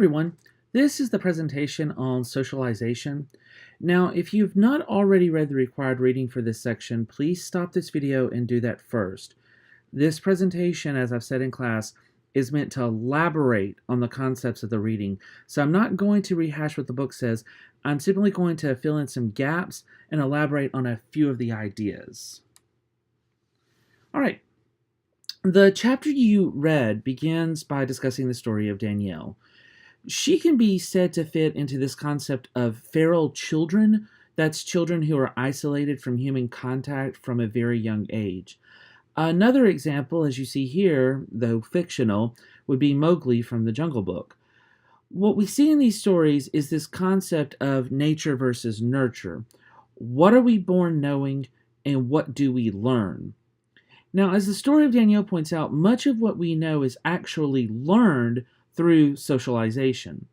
Everyone, this is the presentation on socialization. Now, if you've not already read the required reading for this section, please stop this video and do that first. This presentation, as I've said in class, is meant to elaborate on the concepts of the reading. So I'm not going to rehash what the book says. I'm simply going to fill in some gaps and elaborate on a few of the ideas. All right. The chapter you read begins by discussing the story of Danielle. She can be said to fit into this concept of feral children. That's children who are isolated from human contact from a very young age. Another example, as you see here, though fictional, would be Mowgli from the Jungle Book. What we see in these stories is this concept of nature versus nurture. What are we born knowing, and what do we learn? Now, as the story of Danielle points out, much of what we know is actually learned through socialization.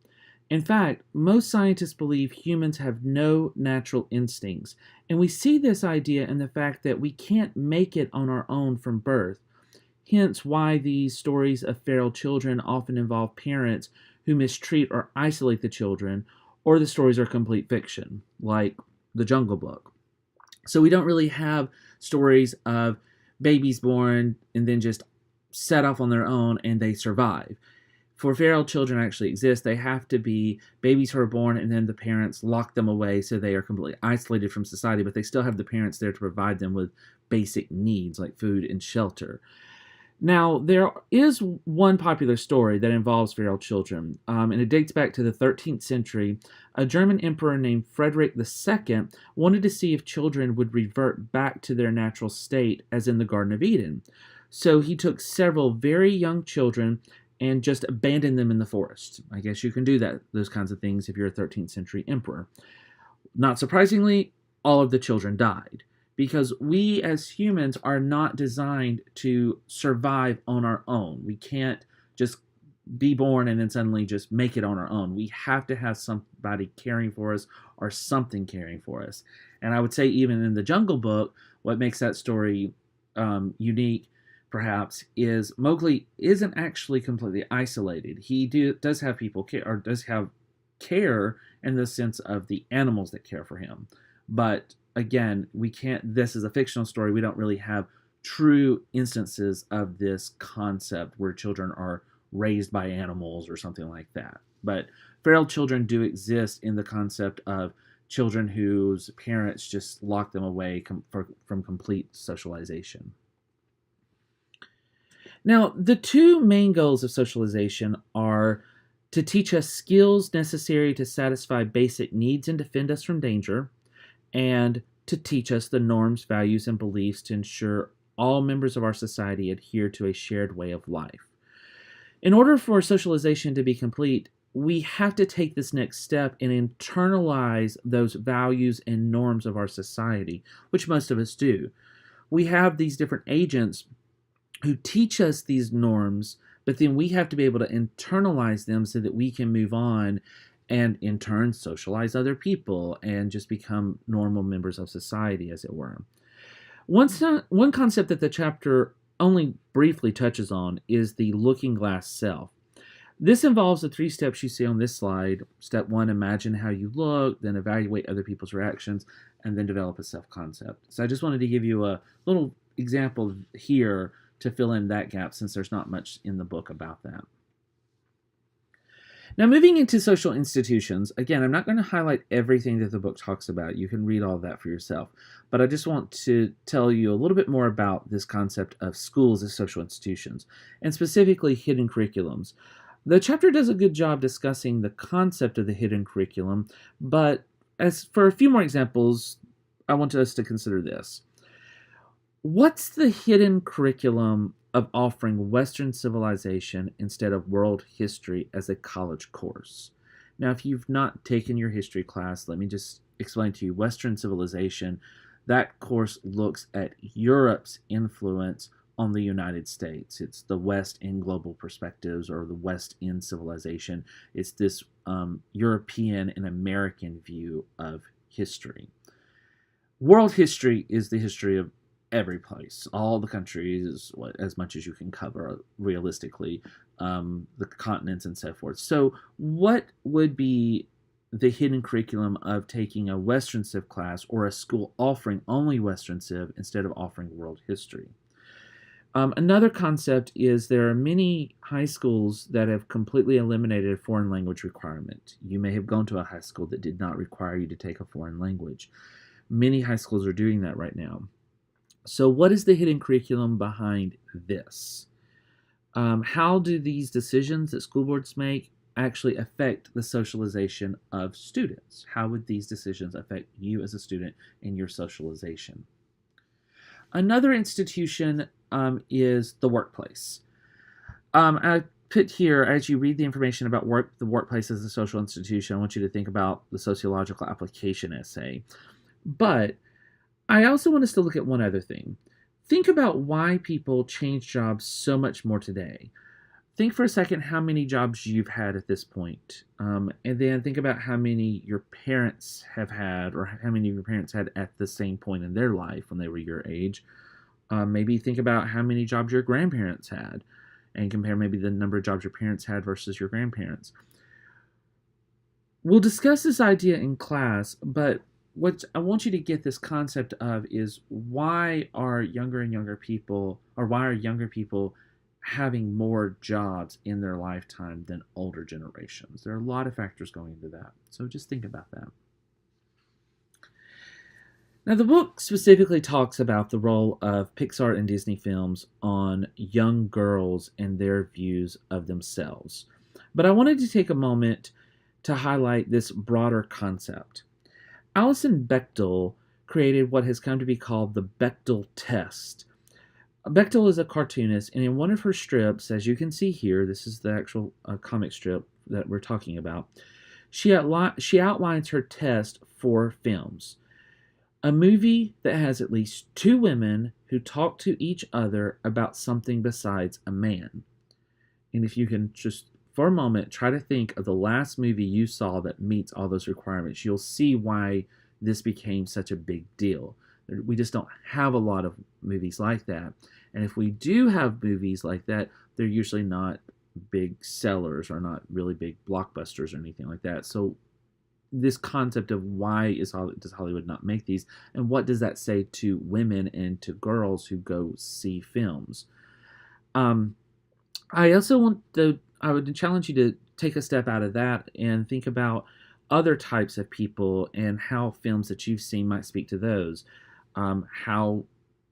In fact, most scientists believe humans have no natural instincts, and we see this idea in the fact that we can't make it on our own from birth. Hence why these stories of feral children often involve parents who mistreat or isolate the children, or the stories are complete fiction, like the Jungle Book. So we don't really have stories of babies born and then just set off on their own and they survive. For feral children actually exist, they have to be babies who are born and then the parents lock them away so they are completely isolated from society, but they still have the parents there to provide them with basic needs like food and shelter. Now, there is one popular story that involves feral children, and it dates back to the 13th century. A German emperor named Frederick II wanted to see if children would revert back to their natural state, as in the Garden of Eden. So he took several very young children and just abandoned them in the forest. I guess you can do those kinds of things if you're a 13th century emperor. Not surprisingly, all of the children died, because we as humans are not designed to survive on our own. We can't just be born and then suddenly just make it on our own. We have to have somebody caring for us or something caring for us. And I would say even in the Jungle Book, what makes that story unique perhaps is Mowgli isn't actually completely isolated. He does have people care, or does have care in the sense of the animals that care for him. But again, this is a fictional story. We don't really have true instances of this concept where children are raised by animals or something like that. But feral children do exist in the concept of children whose parents just lock them away from complete socialization. Now, the two main goals of socialization are to teach us skills necessary to satisfy basic needs and defend us from danger, and to teach us the norms, values, and beliefs to ensure all members of our society adhere to a shared way of life. In order for socialization to be complete, we have to take this next step and internalize those values and norms of our society, which most of us do. We have these different agents who teach us these norms, but then we have to be able to internalize them so that we can move on and in turn socialize other people and just become normal members of society, as it were. One concept that the chapter only briefly touches on is the looking glass self. This involves the 3 steps you see on this slide. Step 1, imagine how you look, then evaluate other people's reactions, and then develop a self-concept. So I just wanted to give you a little example here to fill in that gap, since there's not much in the book about that. Now, moving into social institutions, again, I'm not going to highlight everything that the book talks about. You can read all of that for yourself. But I just want to tell you a little bit more about this concept of schools as social institutions, and specifically hidden curriculums. The chapter does a good job discussing the concept of the hidden curriculum, but as for a few more examples, I want us to consider this. What's the hidden curriculum of offering Western civilization instead of world history as a college course? Now, if you've not taken your history class, let me just explain to you. Western civilization, that course looks at Europe's influence on the United States. It's the West in global perspectives, or the West in civilization. It's this European and American view of history. World history is the history of every place, all the countries, as much as you can cover realistically. the continents and so forth. So what would be the hidden curriculum of taking a Western Civ class or a school offering only Western Civ instead of offering world history? Another concept is there are many high schools that have completely eliminated a foreign language requirement. You may have gone to a high school that did not require you to take a foreign language. Many high schools are doing that right now. So what is the hidden curriculum behind this? How do these decisions that school boards make actually affect the socialization of students? How would these decisions affect you as a student in your socialization? Another institution is the workplace. I put here, as you read the information about the workplace as a social institution, I want you to think about the sociological application essay. But I also want us to look at one other thing. Think about why people change jobs so much more today. Think for a second how many jobs you've had at this point. And then think about how many your parents have had, or how many of your parents had at the same point in their life when they were your age. Maybe think about how many jobs your grandparents had, and compare maybe the number of jobs your parents had versus your grandparents. We'll discuss this idea in class, but what I want you to get this concept of is why are younger people having more jobs in their lifetime than older generations? There are a lot of factors going into that. So just think about that. Now, the book specifically talks about the role of Pixar and Disney films on young girls and their views of themselves. But I wanted to take a moment to highlight this broader concept. Alison Bechdel created what has come to be called the Bechdel test. Bechdel is a cartoonist, and in one of her strips, as you can see here, this is the actual comic strip that we're talking about, she outlines her test for films. A movie that has at least two women who talk to each other about something besides a man. And if you can just, for a moment, try to think of the last movie you saw that meets all those requirements, you'll see why this became such a big deal. We just don't have a lot of movies like that. And if we do have movies like that, they're usually not big sellers or not really big blockbusters or anything like that. So this concept of why does Hollywood not make these, and what does that say to women and to girls who go see films? I also I would challenge you to take a step out of that and think about other types of people and how films that you've seen might speak to those. How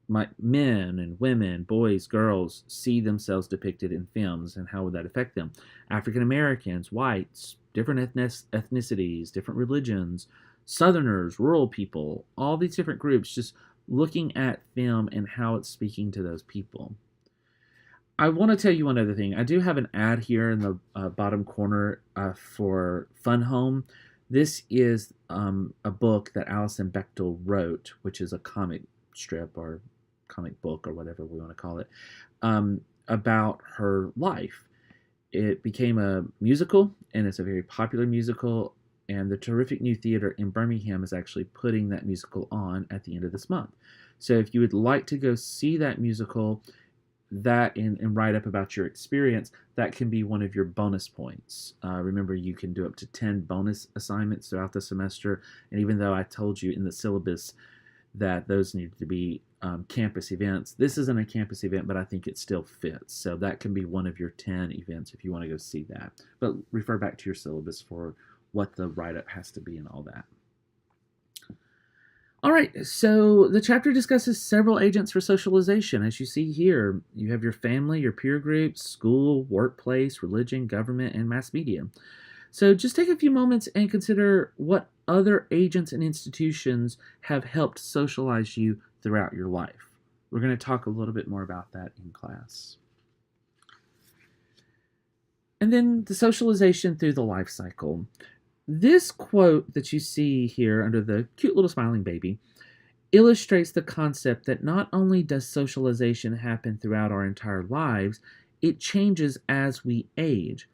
might men and women, boys, girls, see themselves depicted in films, and how would that affect them? African Americans, whites, different ethnicities, different religions, Southerners, rural people, all these different groups, just looking at film and how it's speaking to those people. I want to tell you one other thing. I do have an ad here in the bottom corner for Fun Home. This is a book that Alison Bechdel wrote, which is a comic strip or comic book or whatever we want to call it, about her life. It became a musical, and it's a very popular musical, and the terrific new theater in Birmingham is actually putting that musical on at the end of this month. So if you would like to go see that musical, that and write up about your experience, that can be one of your bonus points. Remember, you can do up to 10 bonus assignments throughout the semester, and even though I told you in the syllabus that those need to be campus events, this isn't a campus event, but I think it still fits. So that can be one of your 10 events if you want to go see that. But refer back to your syllabus for what the write-up has to be and all that. All right, so the chapter discusses several agents for socialization. As you see here, you have your family, your peer groups, school, workplace, religion, government, and mass media. So just take a few moments and consider what other agents and institutions have helped socialize you throughout your life. We're going to talk a little bit more about that in class. And then the socialization through the life cycle. This quote that you see here under the cute little smiling baby illustrates the concept that not only does socialization happen throughout our entire lives, it changes as we age.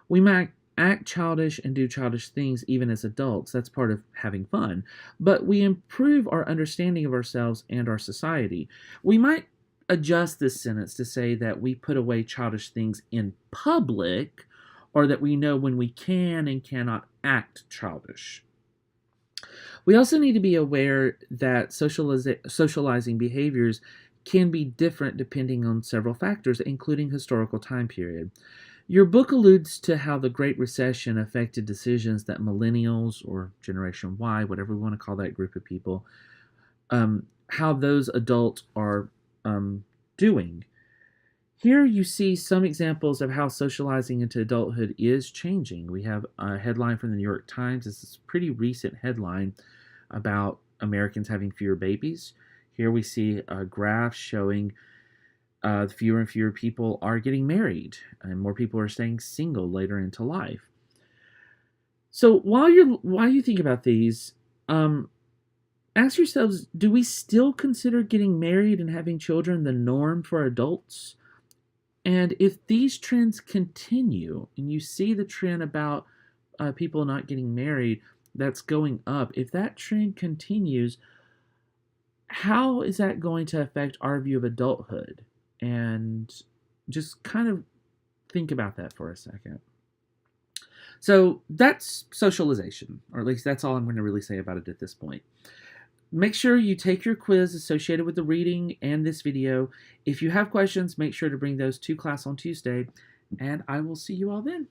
We might act childish and do childish things even as adults. That's part of having fun. But we improve our understanding of ourselves and our society. We might adjust this sentence to say that we put away childish things in public, or that we know when we can and cannot act childish. We also need to be aware that socializing behaviors can be different depending on several factors, including historical time period. Your book alludes to how the Great Recession affected decisions that millennials, or Generation Y, whatever we want to call that group of people, how those adults are doing. Here you see some examples of how socializing into adulthood is changing. We have a headline from the New York Times. This is a pretty recent headline about Americans having fewer babies. Here we see a graph showing fewer and fewer people are getting married, and more people are staying single later into life. So while you think about these, ask yourselves, do we still consider getting married and having children the norm for adults? And if these trends continue, and you see the trend about people not getting married that's going up, if that trend continues, how is that going to affect our view of adulthood? And just kind of think about that for a second. So that's socialization, or at least that's all I'm going to really say about it at this point. Make sure you take your quiz associated with the reading and this video. If you have questions, make sure to bring those to class on Tuesday, and I will see you all then.